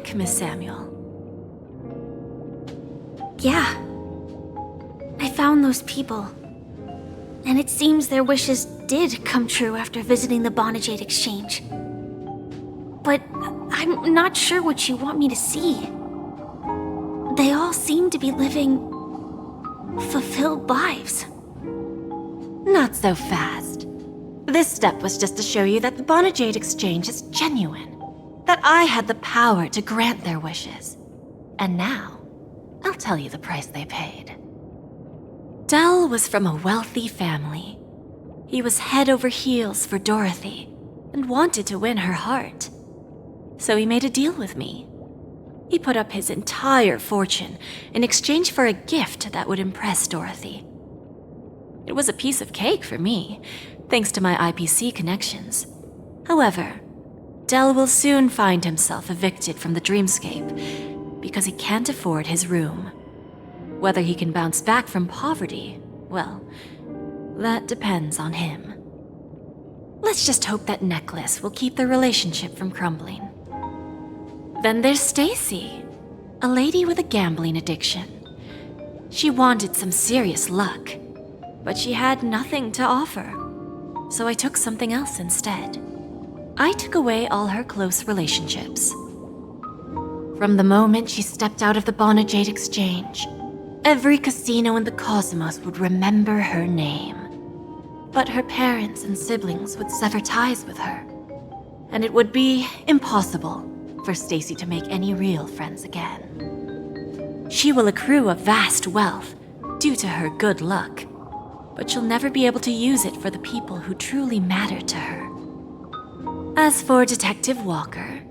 back, Miss Samuel. Yeah. I found those people. And it seems their wishes did come true after visiting the Bonajade Exchange. But I'm not sure what you want me to see. They all seem to be living fulfilled lives. Not so fast. This step was just to show you that the Bonajade Exchange is genuine. That I had the power to grant their wishes. And now, I'll tell you the price they paid. Dell was from a wealthy family. He was head over heels for Dorothy and wanted to win her heart. So he made a deal with me. He put up his entire fortune in exchange for a gift that would impress Dorothy. It was a piece of cake for me, thanks to my IPC connections. However, Dell will soon find himself evicted from the dreamscape because he can't afford his room. Whether he can bounce back from poverty, well, that depends on him. Let's just hope that necklace will keep their relationship from crumbling. Then there's Stacy, a lady with a gambling addiction. She wanted some serious luck, but she had nothing to offer, so I took something else instead. I took away all her close relationships. From the moment she stepped out of the Bonajade Exchange, every casino in the cosmos would remember her name. But her parents and siblings would sever ties with her, and it would be impossible for Stacy to make any real friends again. She will accrue a vast wealth due to her good luck, but she'll never be able to use it for the people who truly matter to her. As for Detective Walker,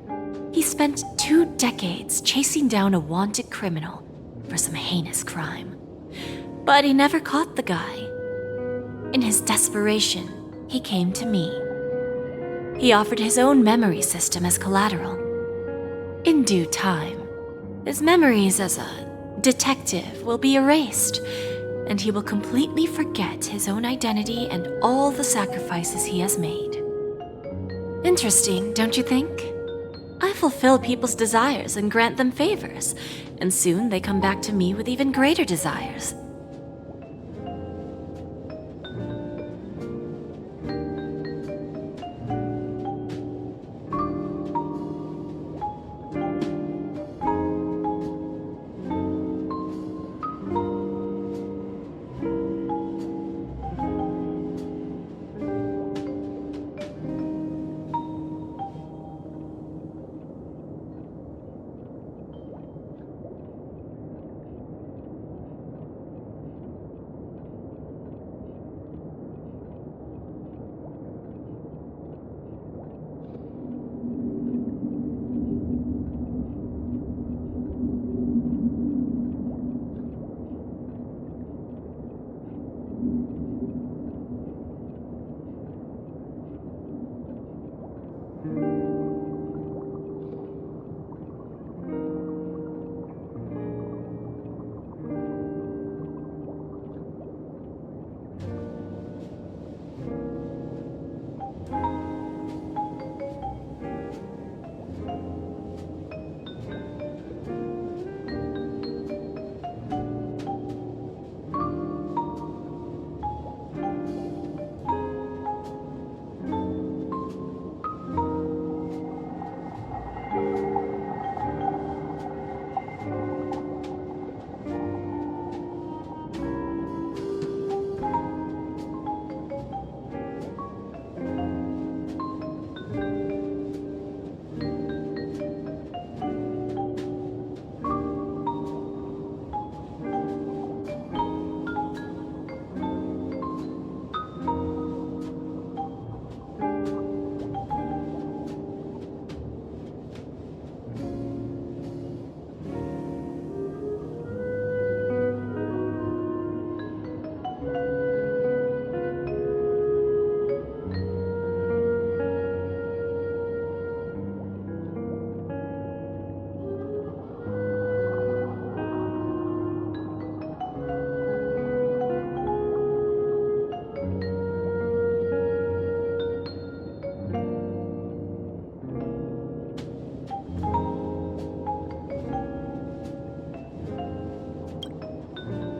he spent 2 decades chasing down a wanted criminal for some heinous crime. But he never caught the guy. In his desperation, he came to me. He offered his own memory system as collateral. In due time, his memories as a detective will be erased, and he will completely forget his own identity and all the sacrifices he has made. Interesting, don't you think? I fulfill people's desires and grant them favors, and soon they come back to me with even greater desires.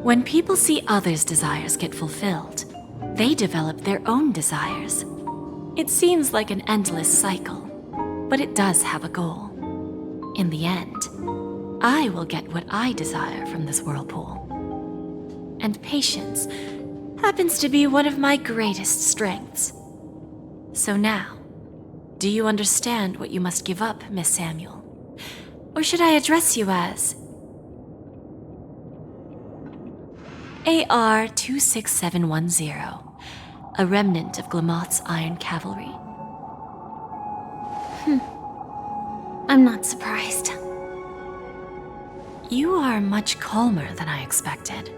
When people see others' desires get fulfilled, they develop their own desires. It seems like an endless cycle, but it does have a goal. In the end, I will get what I desire from this whirlpool. And patience happens to be one of my greatest strengths. So now, do you understand what you must give up, Miss Samuel? Or should I address you as AR 26710, a remnant of Glamoth's Iron Cavalry? I'm not surprised. You are much calmer than I expected.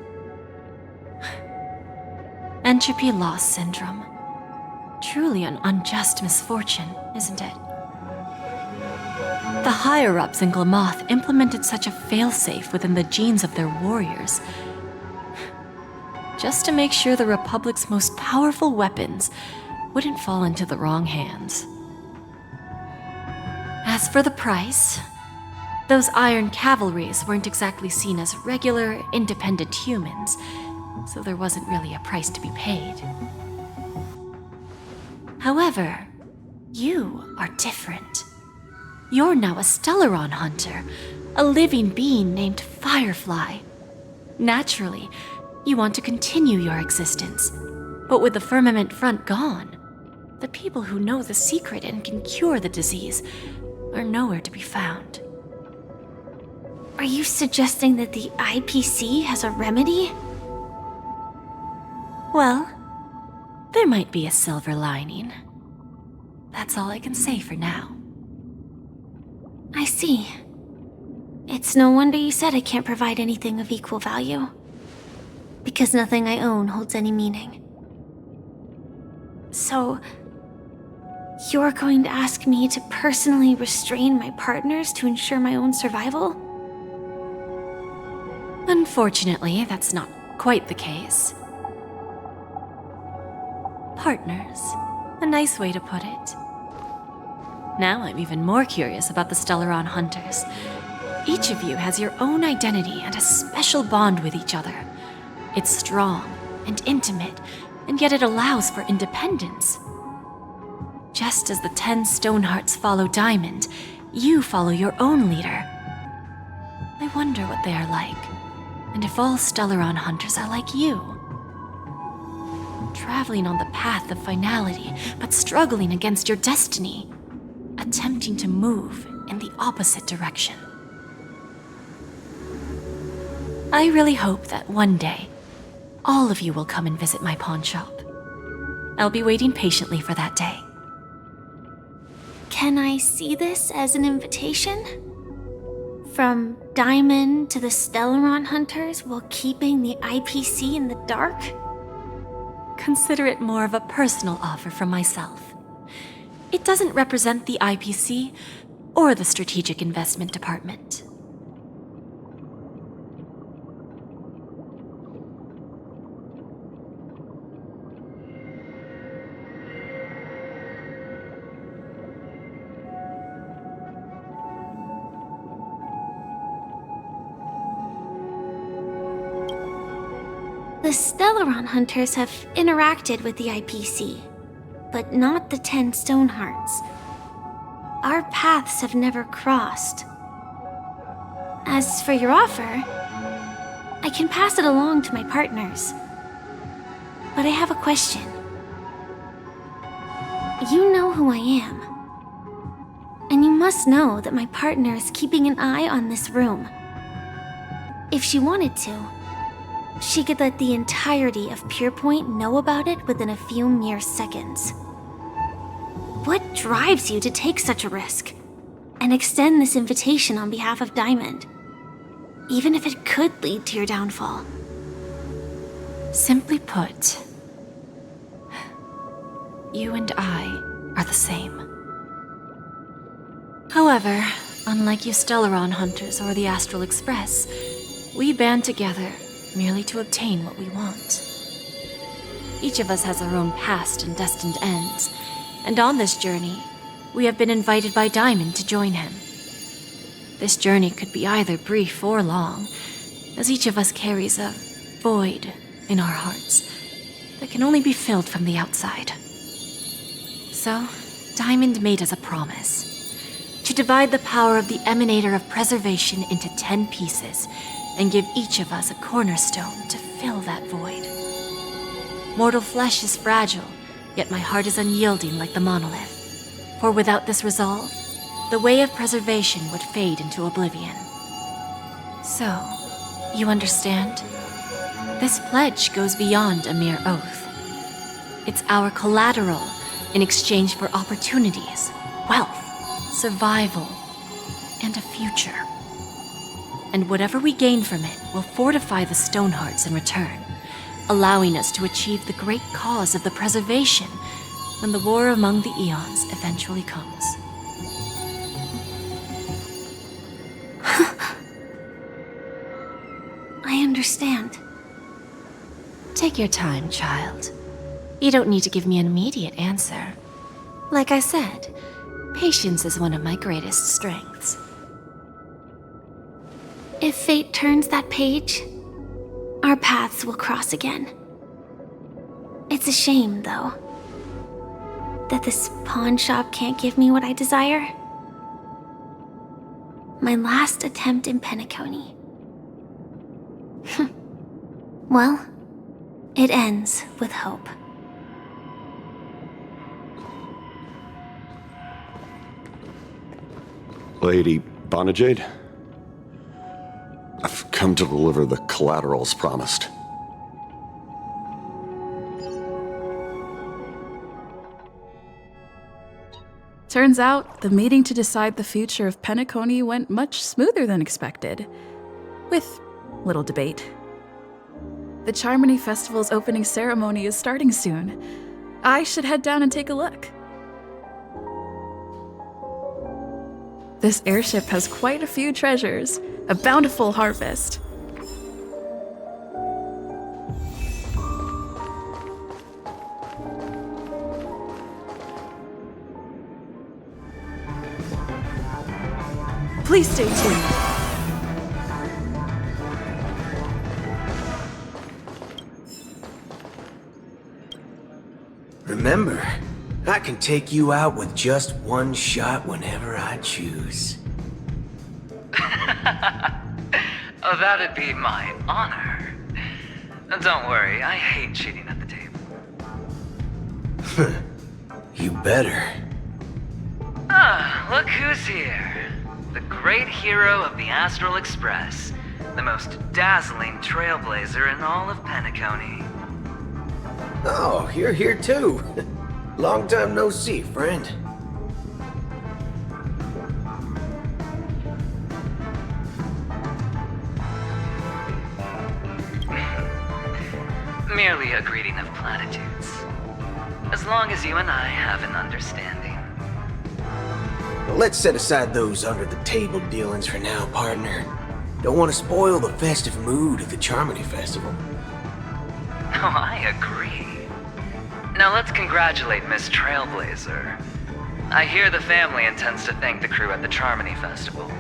Entropy loss syndrome. Truly an unjust misfortune, isn't it? The higher-ups in Glamoth implemented such a failsafe within the genes of their warriors, just to make sure the Republic's most powerful weapons wouldn't fall into the wrong hands. As for the price, those Iron Cavalries weren't exactly seen as regular, independent humans, so there wasn't really a price to be paid. However, you are different. You're now a Stellaron hunter, a living being named Firefly. Naturally, you want to continue your existence, but with the firmament front gone, the people who know the secret and can cure the disease are nowhere to be found. Are you suggesting that the IPC has a remedy? Well, there might be a silver lining. That's all I can say for now. I see. It's no wonder you said I can't provide anything of equal value. Because nothing I own holds any meaning. So, you're going to ask me to personally restrain my partners to ensure my own survival? Unfortunately, that's not quite the case. Partners. A nice way to put it. Now I'm even more curious about the Stellaron hunters. Each of you has your own identity and a special bond with each other. It's strong and intimate, and yet it allows for independence. Just as the 10 Stonehearts follow Diamond, you follow your own leader. I wonder what they are like, and if all Stellaron hunters are like you. Traveling on the path of finality, but struggling against your destiny. Attempting to move in the opposite direction. I really hope that one day, all of you will come and visit my pawn shop. I'll be waiting patiently for that day. Can I see this as an invitation? From Diamond to the Stellaron hunters while keeping the IPC in the dark? Consider it more of a personal offer from myself. It doesn't represent the IPC or the Strategic Investment Department. The Stellaron hunters have interacted with the IPC, but not the 10 Stonehearts. Our paths have never crossed. As for your offer, I can pass it along to my partners. But I have a question. You know who I am. And you must know that my partner is keeping an eye on this room. If she wanted to, she could let the entirety of Purepoint know about it within a few mere seconds. What drives you to take such a risk and extend this invitation on behalf of Diamond, even if it could lead to your downfall? Simply put, you and I are the same. However, unlike you Stellaron hunters or the Astral Express, we band together merely to obtain what we want. Each of us has our own past and destined ends, and on this journey, we have been invited by Diamond to join him. This journey could be either brief or long, as each of us carries a void in our hearts that can only be filled from the outside. So, Diamond made us a promise to divide the power of the Emanator of Preservation into 10 pieces and give each of us a cornerstone to fill that void. Mortal flesh is fragile, yet my heart is unyielding like the monolith. For without this resolve, the way of preservation would fade into oblivion. So, you understand? This pledge goes beyond a mere oath. It's our collateral in exchange for opportunities, wealth, survival, and a future. And whatever we gain from it will fortify the Stonehearts in return, allowing us to achieve the great cause of the preservation when the war among the eons eventually comes. I understand. Take your time, child. You don't need to give me an immediate answer. Like I said, patience is one of my greatest strengths. If fate turns that page, our paths will cross again. It's a shame, though, that this pawn shop can't give me what I desire. My last attempt in Penacony. Well, it ends with hope. Lady Bonajade? I've come to deliver the collaterals promised. Turns out, the meeting to decide the future of Penacony went much smoother than expected. With little debate. The Charmony Festival's opening ceremony is starting soon. I should head down and take a look. This airship has quite a few treasures, a bountiful harvest. Please stay tuned. Remember, I can take you out with just one shot whenever I choose. Oh, that'd be my honor. Don't worry, I hate cheating at the table. You better. Ah, look who's here. The great hero of the Astral Express. The most dazzling trailblazer in all of Penacony. Oh, you're here too. Long time no see, friend. Merely a greeting of platitudes. As long as you and I have an understanding. Let's set aside those under-the-table dealings for now, partner. Don't want to spoil the festive mood of the Charmony Festival. Oh, I agree. Now let's congratulate Miss Trailblazer. I hear the family intends to thank the crew at the Charmony Festival.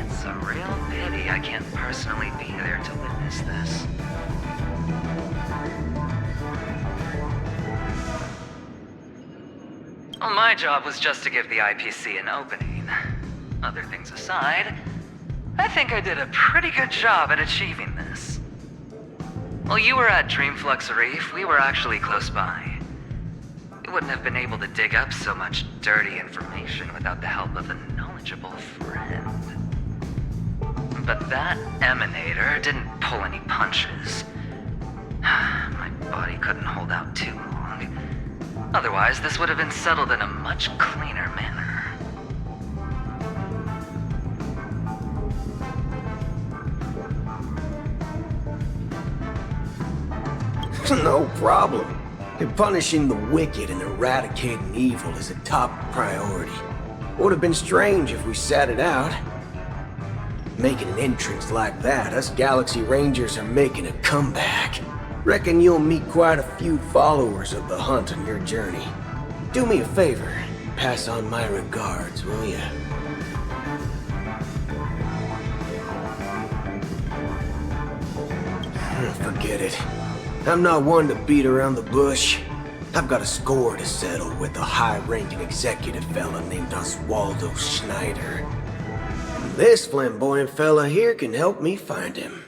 It's a real pity I can't personally be there to witness this. Well, my job was just to give the IPC an opening. Other things aside, I think I did a pretty good job at achieving this. While you were at Dreamflux Reef, we were actually close by. We wouldn't have been able to dig up so much dirty information without the help of a knowledgeable friend. But that Emanator didn't pull any punches. My body couldn't hold out too long. Otherwise, this would have been settled in a much cleaner manner. No problem. Punishing the wicked and eradicating evil is a top priority. Would have been strange if we sat it out. Making an entrance like that, us Galaxy Rangers are making a comeback. Reckon you'll meet quite a few followers of the hunt on your journey. Do me a favor, pass on my regards, will ya? forget it. I'm not one to beat around the bush. I've got a score to settle with a high-ranking executive fella named Oswaldo Schneider. This flamboyant fella here can help me find him.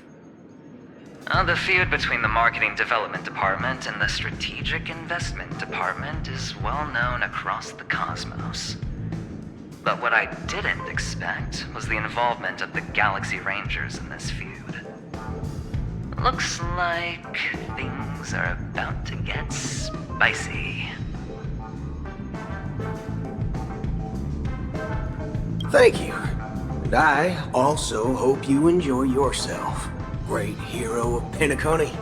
The feud between the Marketing Development Department and the Strategic Investment Department is well known across the cosmos. But what I didn't expect was the involvement of the Galaxy Rangers in this feud. Looks like things are about to get spicy. Thank you. And I also hope you enjoy yourself, great hero of Penacony.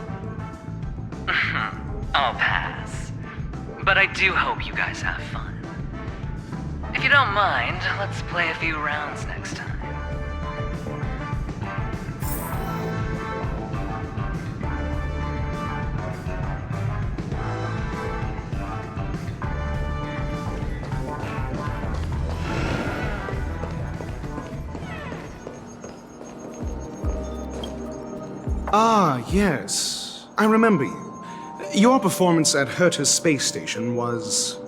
I'll pass. But I do hope you guys have fun. If you don't mind, let's play a few rounds next time. Ah, yes. I remember you. Your performance at Herta's space station was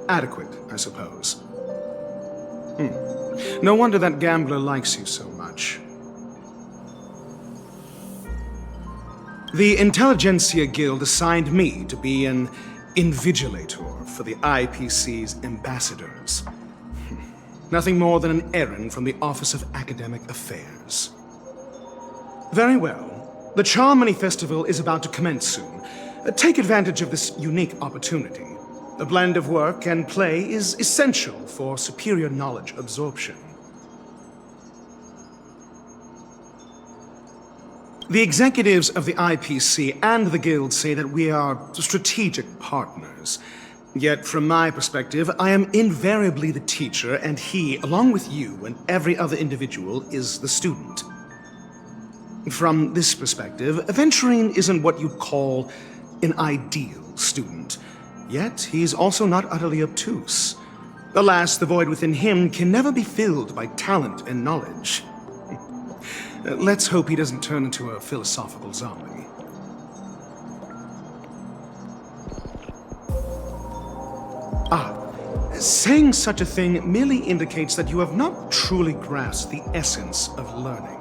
adequate, I suppose. No wonder that gambler likes you so much. The Intelligentsia Guild assigned me to be an invigilator for the IPC's ambassadors. Nothing more than an errand from the Office of Academic Affairs. Very well. The Charmony Festival is about to commence soon. Take advantage of this unique opportunity. A blend of work and play is essential for superior knowledge absorption. The executives of the IPC and the Guild say that we are strategic partners. Yet, from my perspective, I am invariably the teacher, and he, along with you and every other individual, is the student. From this perspective, Aventurine isn't what you'd call an ideal student. Yet, he's also not utterly obtuse. Alas, the void within him can never be filled by talent and knowledge. Let's hope he doesn't turn into a philosophical zombie. Saying such a thing merely indicates that you have not truly grasped the essence of learning.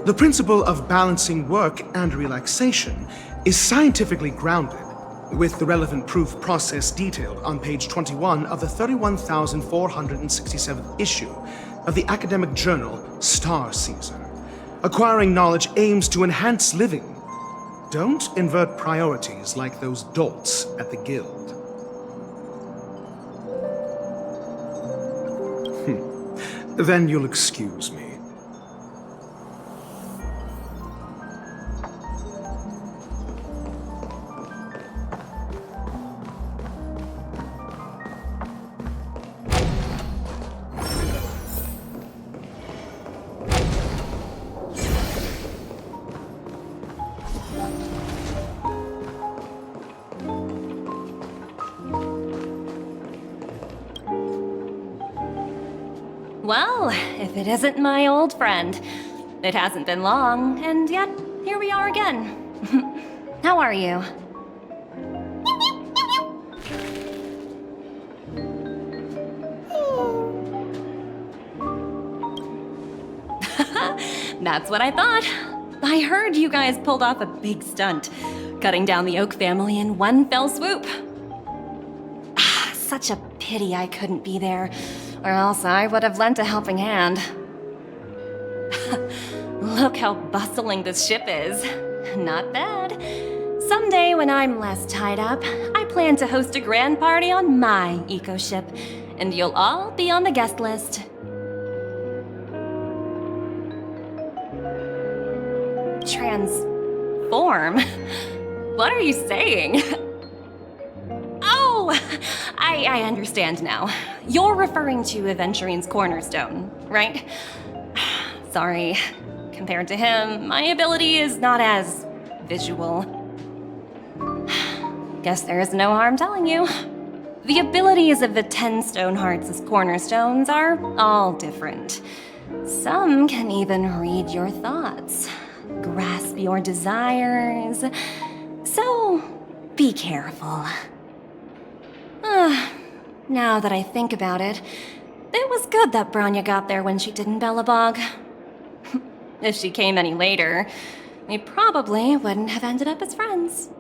The principle of balancing work and relaxation is scientifically grounded, with the relevant proof process detailed on page 21 of the 31,467th issue of the academic journal Star Caesar. Acquiring knowledge aims to enhance living. Don't invert priorities like those dolts at the Guild. Then you'll excuse me. Well, if it isn't my old friend. It hasn't been long, and yet, here we are again. How are you? That's what I thought. I heard you guys pulled off a big stunt, cutting down the Oak family in one fell swoop. Such a pity I couldn't be there, or else I would have lent a helping hand. Look how bustling this ship is. Not bad. Someday when I'm less tied up, I plan to host a grand party on my eco-ship, and you'll all be on the guest list. Transform? What are you saying? Oh, I understand now. You're referring to Aventurine's cornerstone, right? Sorry. Compared to him, my ability is not as visual. Guess there is no harm telling you. The abilities of the 10 Stonehearts' cornerstones are all different. Some can even read your thoughts. grasp your desires. So, be careful. Now that I think about it, it was good that Branya got there when she did in Belobog. If she came any later, we probably wouldn't have ended up as friends.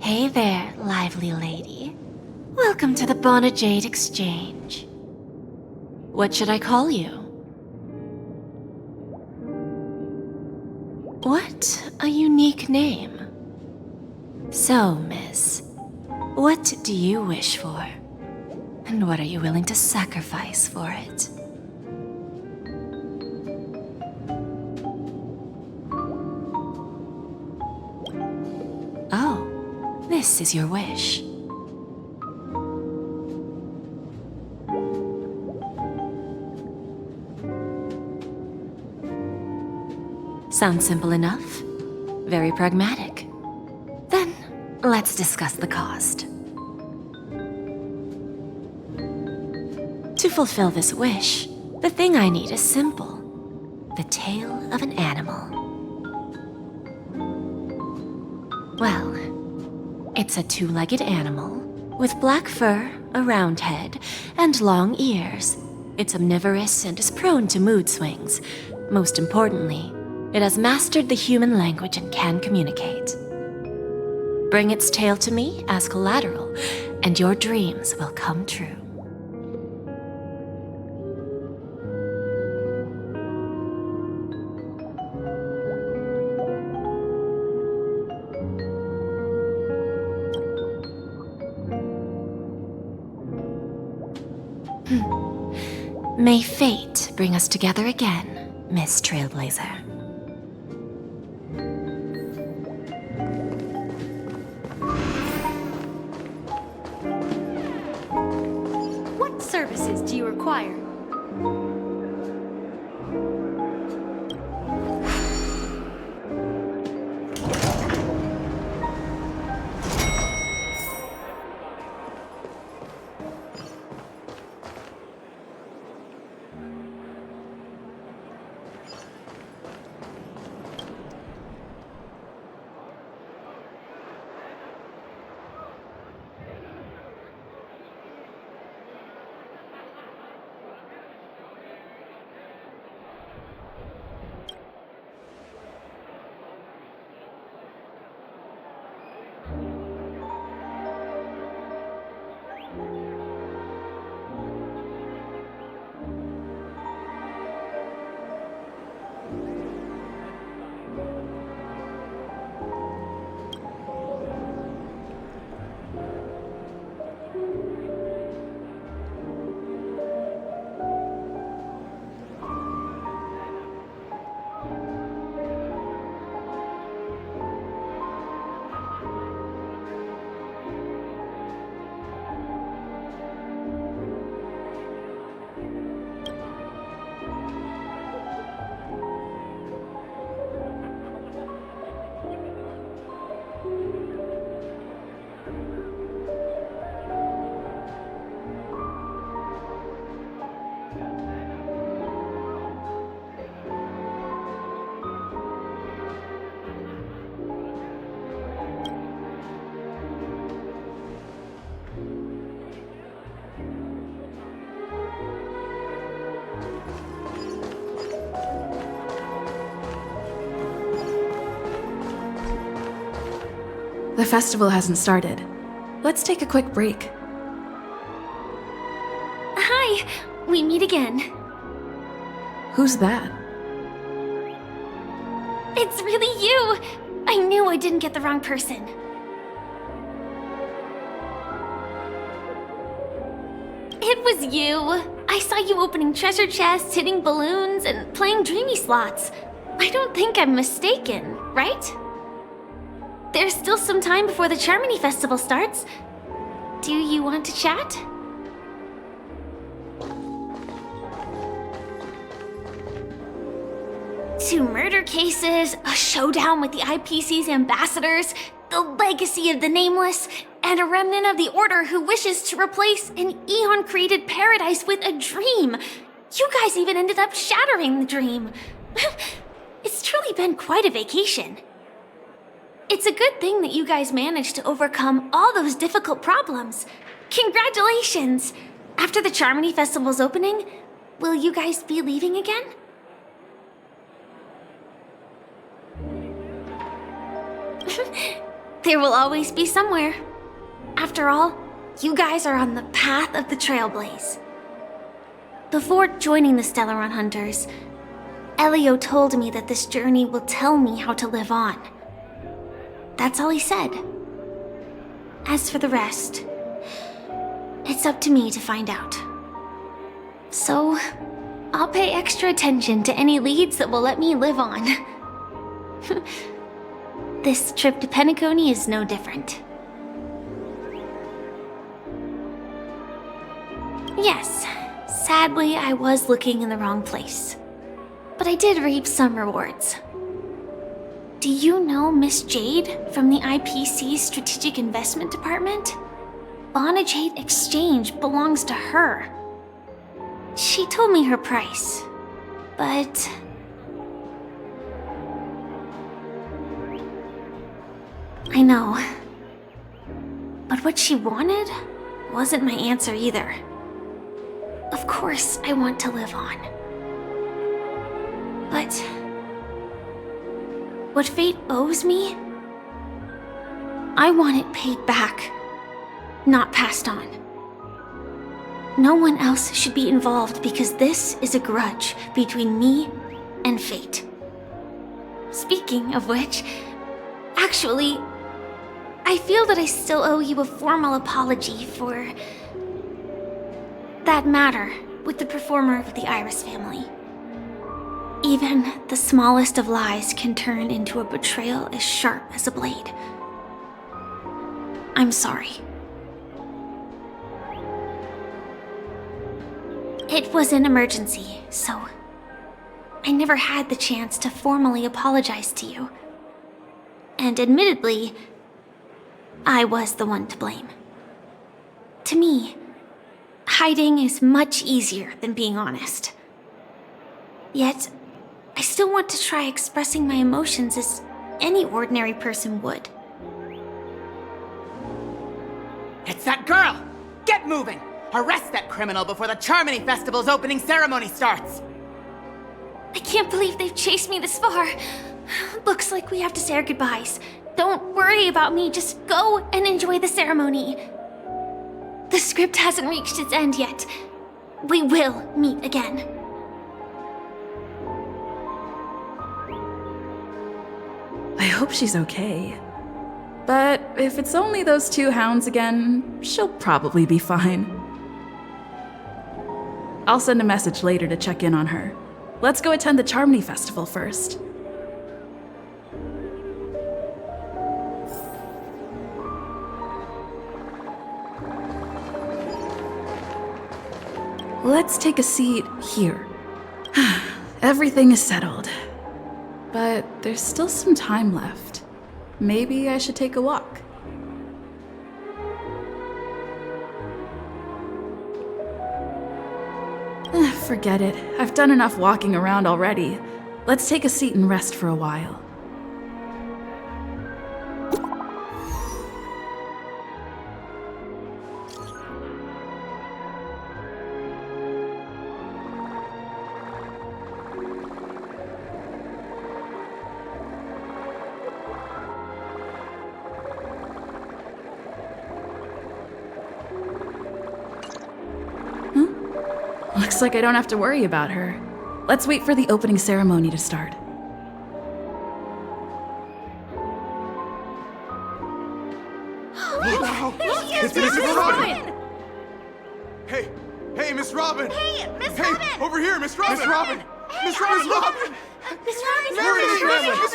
Hey there, lively lady. Welcome to the Bonajade Exchange. What should I call you? What a unique name. So, miss, what do you wish for? And what are you willing to sacrifice for it? Oh, this is your wish. Sounds simple enough. Very pragmatic. Then, let's discuss the cost. To fulfill this wish, the thing I need is simple. The tail of an animal. Well, it's a two-legged animal with black fur, a round head, and long ears. It's omnivorous and is prone to mood swings. Most importantly, it has mastered the human language and can communicate. Bring its tail to me as collateral, and your dreams will come true. May fate bring us together again, Miss Trailblazer. What services do you require? The festival hasn't started. Let's take a quick break. Hi! We meet again. Who's that? It's really you! I knew I didn't get the wrong person. It was you! I saw you opening treasure chests, hitting balloons, and playing dreamy slots. I don't think I'm mistaken, right? There's still some time before the Charmony Festival starts. Do you want to chat? 2 murder cases, a showdown with the IPC's ambassadors, the legacy of the Nameless, and a remnant of the Order who wishes to replace an Eon-created paradise with a dream. You guys even ended up shattering the dream. It's truly been quite a vacation. It's a good thing that you guys managed to overcome all those difficult problems. Congratulations! After the Charmony Festival's opening, will you guys be leaving again? There will always be somewhere. After all, you guys are on the path of the Trailblaze. Before joining the Stellaron Hunters, Elio told me that this journey will tell me how to live on. That's all he said. As for the rest, it's up to me to find out. So, I'll pay extra attention to any leads that will let me live on. This trip to Penacony is no different. Yes, sadly I was looking in the wrong place. But I did reap some rewards. Do you know Miss Jade from the IPC's Strategic Investment Department? Bonajade Exchange belongs to her. She told me her price, but... I know. But what she wanted wasn't my answer either. Of course I want to live on. But... what fate owes me? I want it paid back, not passed on. No one else should be involved because this is a grudge between me and fate. Speaking of which, actually, I feel that I still owe you a formal apology for that matter with the performer of the Iris family. Even the smallest of lies can turn into a betrayal as sharp as a blade. I'm sorry. It was an emergency, so I never had the chance to formally apologize to you. And admittedly, I was the one to blame. To me, hiding is much easier than being honest. Yet, I still want to try expressing my emotions as any ordinary person would. It's that girl! Get moving! Arrest that criminal before the Charmony Festival's opening ceremony starts! I can't believe they've chased me this far. Looks like we have to say our goodbyes. Don't worry about me, just go and enjoy the ceremony. The script hasn't reached its end yet. We will meet again. I hope she's okay. But if it's only those 2 hounds again, she'll probably be fine. I'll send a message later to check in on her. Let's go attend the Charmony Festival first. Let's take a seat here. Everything is settled. But there's still some time left. Maybe I should take a walk. Forget it. I've done enough walking around already. Let's take a seat and rest for a while. Looks like I don't have to worry about her. Let's wait for the opening ceremony to start. It's Miss Robin! Hey, Miss Robin! Hey, Miss Robin! Over here, Miss Robin! Miss Robin! Miss Robin! Miss Robin! Miss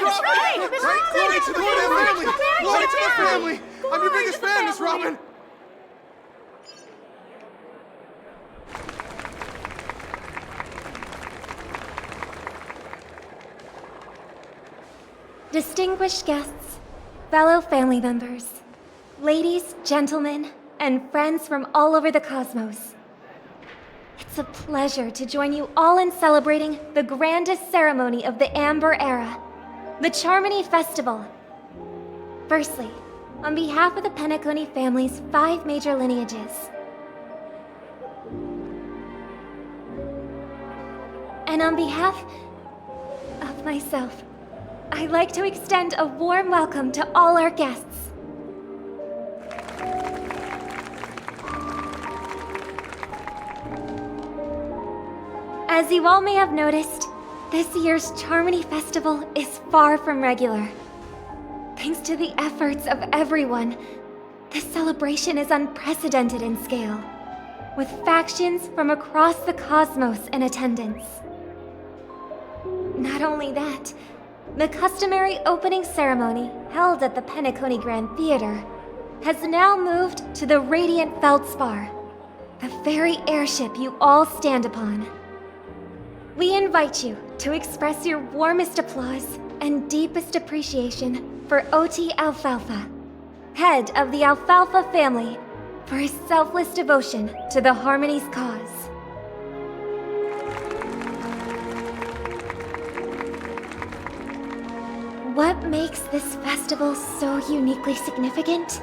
Robin! Glory to the family! Glory to the family! I'm your biggest fan, Miss Robin! Distinguished guests, fellow family members, ladies, gentlemen, and friends from all over the cosmos. It's a pleasure to join you all in celebrating the grandest ceremony of the Amber Era, the Charmony Festival. Firstly, on behalf of the Penacony family's 5 major lineages, and on behalf of myself, I'd like to extend a warm welcome to all our guests. As you all may have noticed, this year's Charmony Festival is far from regular. Thanks to the efforts of everyone, this celebration is unprecedented in scale, with factions from across the cosmos in attendance. Not only that, the customary opening ceremony held at the Penacony Grand Theater has now moved to the Radiant Feldspar, the very airship you all stand upon. We invite you to express your warmest applause and deepest appreciation for OT Alfalfa, head of the Alfalfa family, for his selfless devotion to the Harmony's cause. What makes this festival so uniquely significant?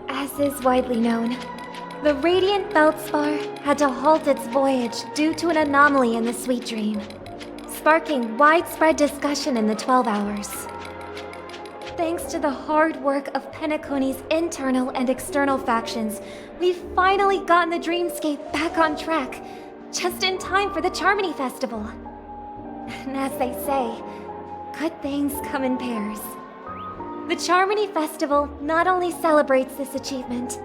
As is widely known, the Radiant Feldspar had to halt its voyage due to an anomaly in the Sweet Dream, sparking widespread discussion in the 12 Hours. Thanks to the hard work of Penacony's internal and external factions, we've finally gotten the Dreamscape back on track, just in time for the Charmony Festival. And as they say, good things come in pairs. The Charmony Festival not only celebrates this achievement,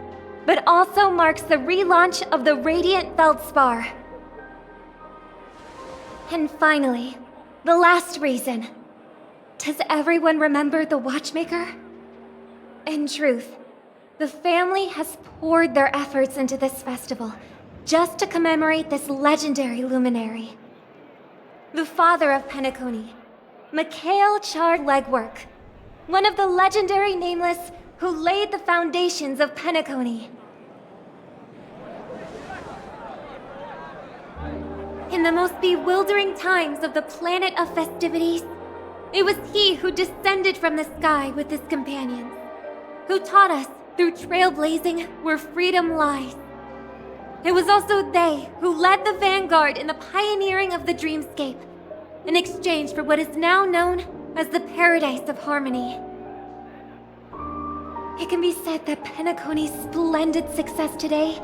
but also marks the relaunch of the Radiant Feldspar. And finally, the last reason. Does everyone remember the Watchmaker? In truth, the family has poured their efforts into this festival just to commemorate this legendary luminary. The father of Penacony, Mikhail Char Legwork, one of the legendary Nameless who laid the foundations of Penacony. In the most bewildering times of the planet of festivities, it was he who descended from the sky with his companions, who taught us through trailblazing where freedom lies. It was also they who led the vanguard in the pioneering of the Dreamscape, in exchange for what is now known as the Paradise of Harmony. It can be said that Penacony's splendid success today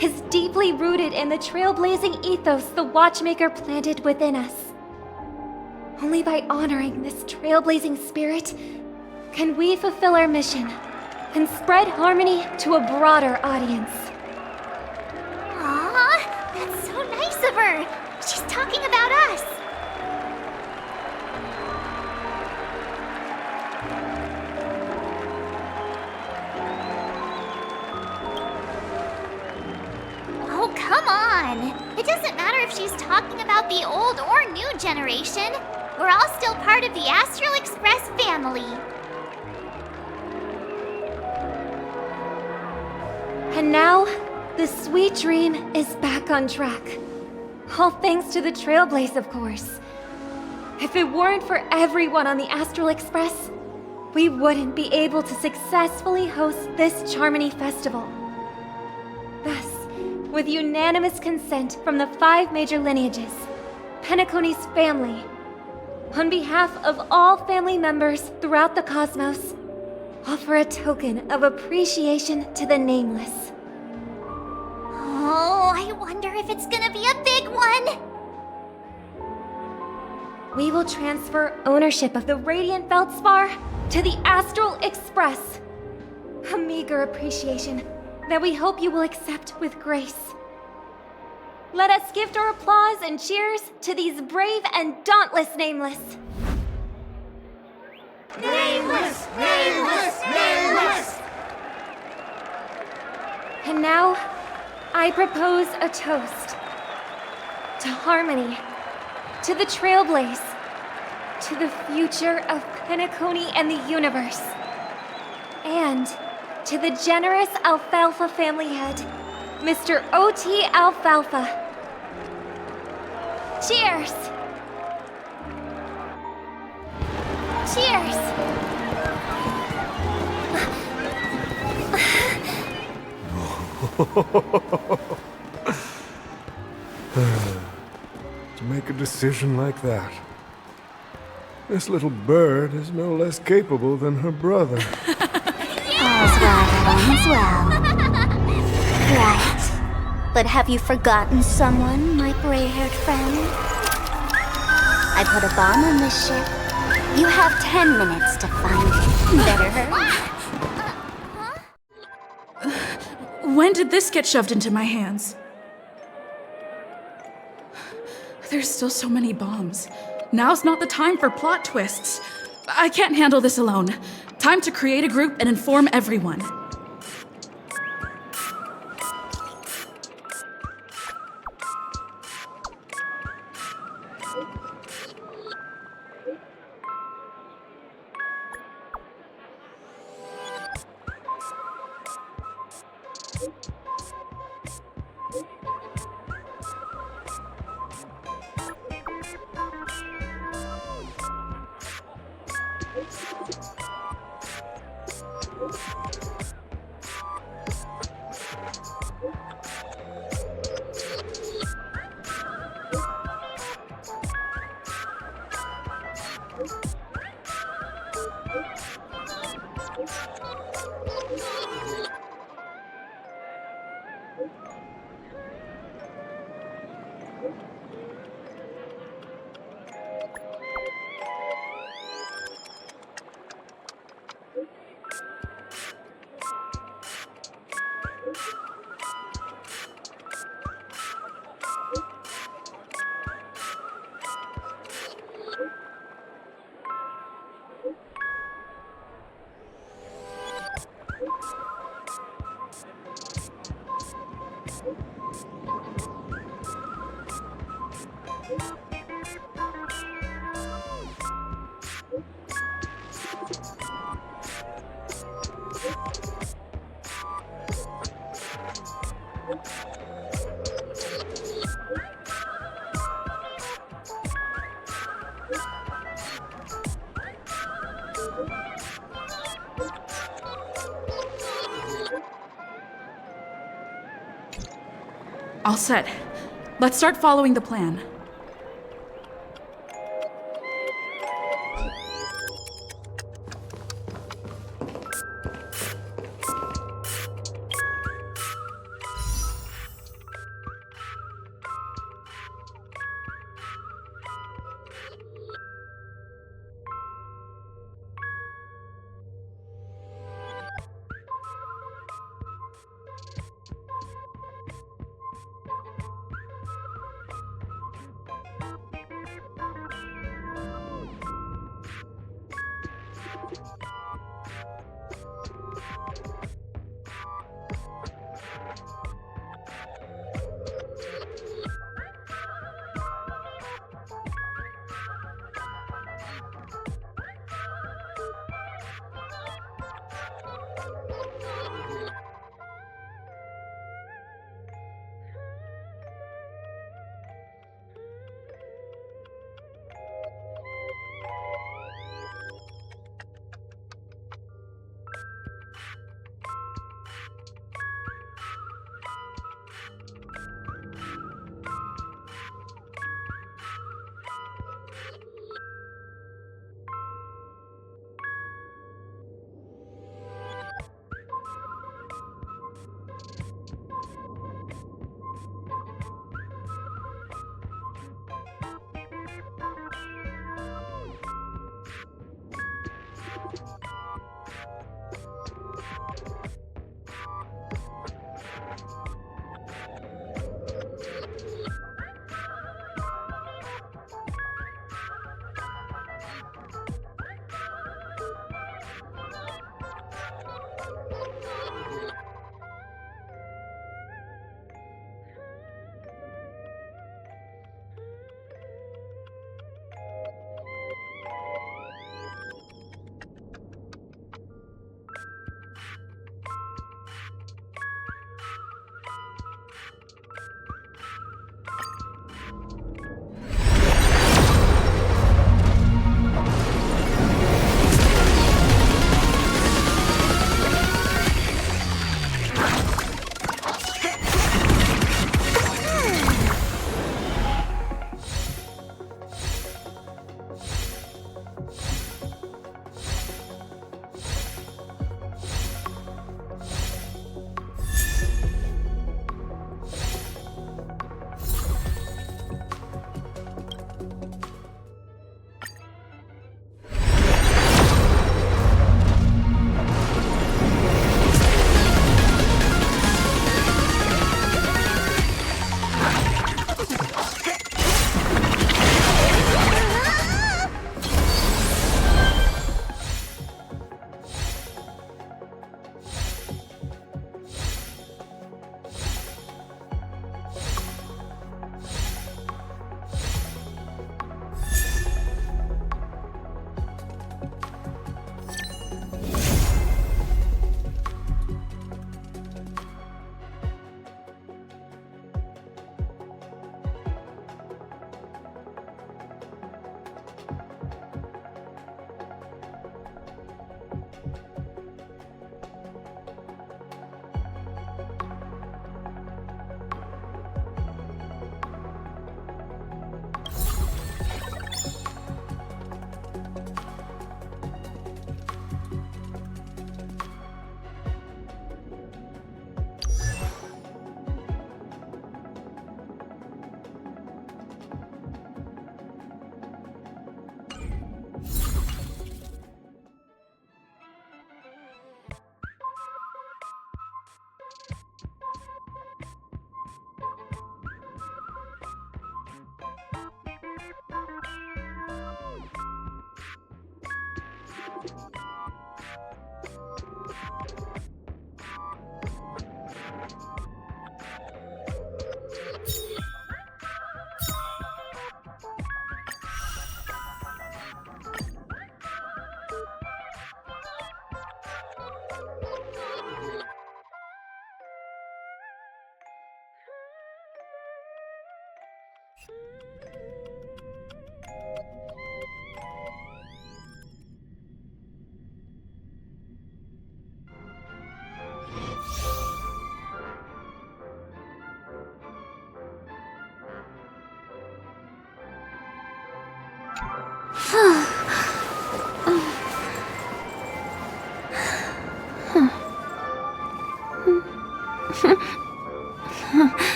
is deeply rooted in the trailblazing ethos the Watchmaker planted within us. Only by honoring this trailblazing spirit can we fulfill our mission and spread harmony to a broader audience. Aw, that's so nice of her. She's talking about us. Oh, come on. It doesn't matter if she's talking about the old or new generation. We're all still part of the Astral Express family. And now, the Sweet Dream is back on track. All thanks to the Trailblaze, of course. If it weren't for everyone on the Astral Express, we wouldn't be able to successfully host this Charmony Festival. Thus, with unanimous consent from the 5 major lineages, Penacony's family, on behalf of all family members throughout the cosmos, offer a token of appreciation to the Nameless. Oh, I wonder if it's gonna be a big one. We will transfer ownership of the Radiant Feldspar to the Astral Express. A meager appreciation that we hope you will accept with grace. Let us gift our applause and cheers to these brave and dauntless Nameless. Nameless! Nameless! Nameless! And now, I propose a toast. To harmony, to the Trailblaze, to the future of Penacony, and the universe. And to the generous Alfalfa family head, Mr. O.T. Alfalfa. Cheers! Cheers! To make a decision like that. This little bird is no less capable than her brother. All's well that ends well. Right. But have you forgotten someone, my gray-haired friend? I put a bomb on this ship. You have 10 minutes to find it. Better hurry. When did this get shoved into my hands? There's still so many bombs. Now's not the time for plot twists. I can't handle this alone. Time to create a group and inform everyone. All set. Let's start following the plan.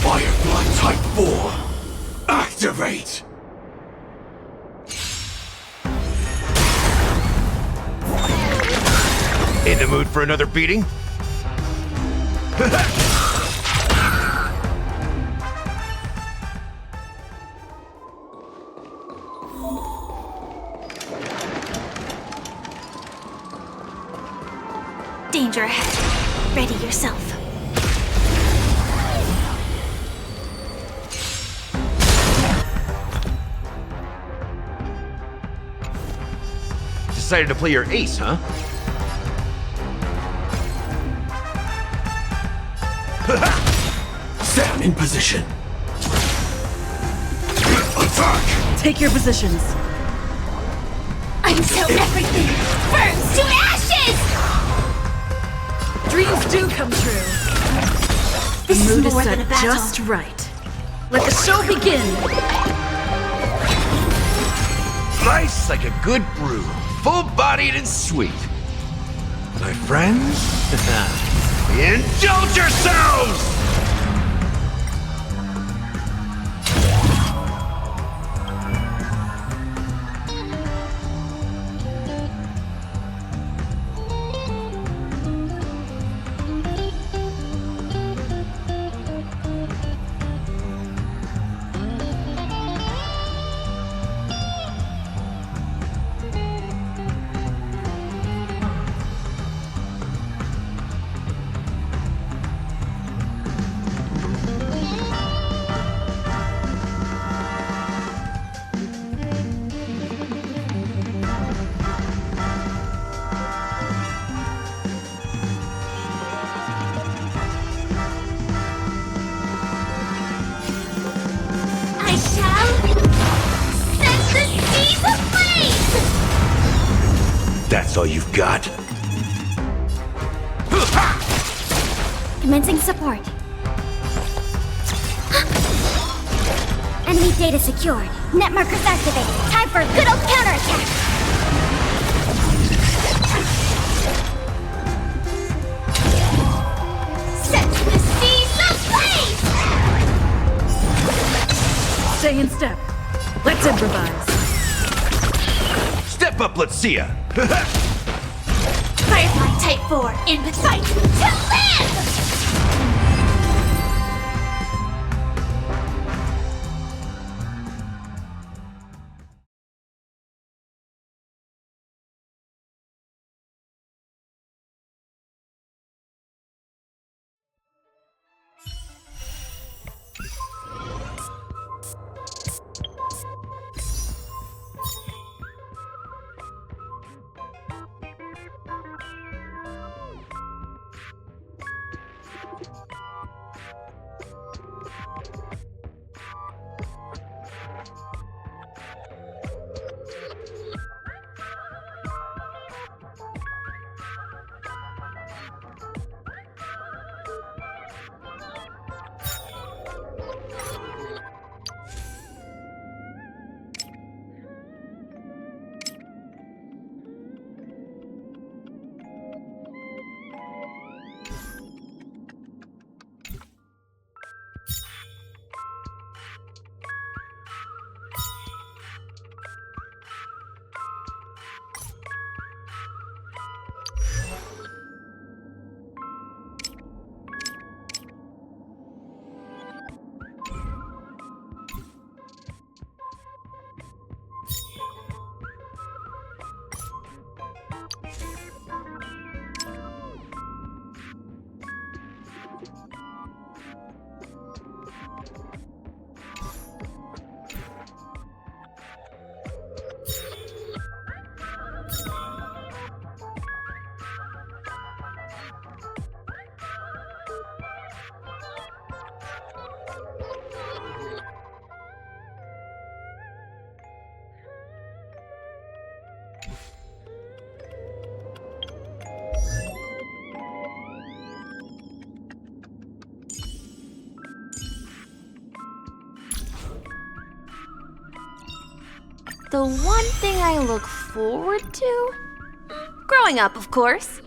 Firefly Type 4, activate! In the mood for another beating? Danger ahead. Ready yourself. Decided to play your ace, huh? Stand in position. Attack! Take your positions. Until everything burns to ashes! Dreams do come true. This The is mood is more set than a battle. just right. Let the show begin. Nice like a good brew. Full-bodied and sweet. My friends, indulge yourselves! I shall set the seas ablaze! That's all you've got? Commencing support. Enemy data secured. Net markers activated. Time for a good old counterattack! Set the seas ablaze! Stay in step. Let's improvise. Step up, let's see ya! Firefly Type 4 in the fight to live! The one thing I look forward to? Growing up, of course.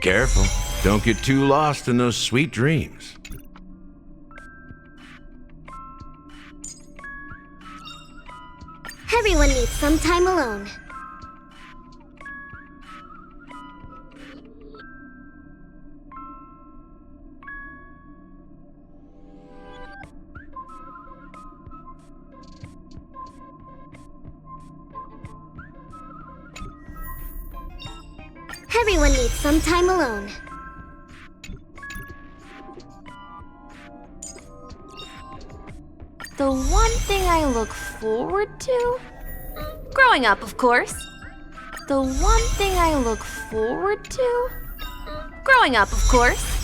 Careful. Don't get too lost in those sweet dreams. Everyone needs some time alone. Everyone needs some time alone. The one thing I look forward to? Growing up, of course. The one thing I look forward to? Growing up, of course.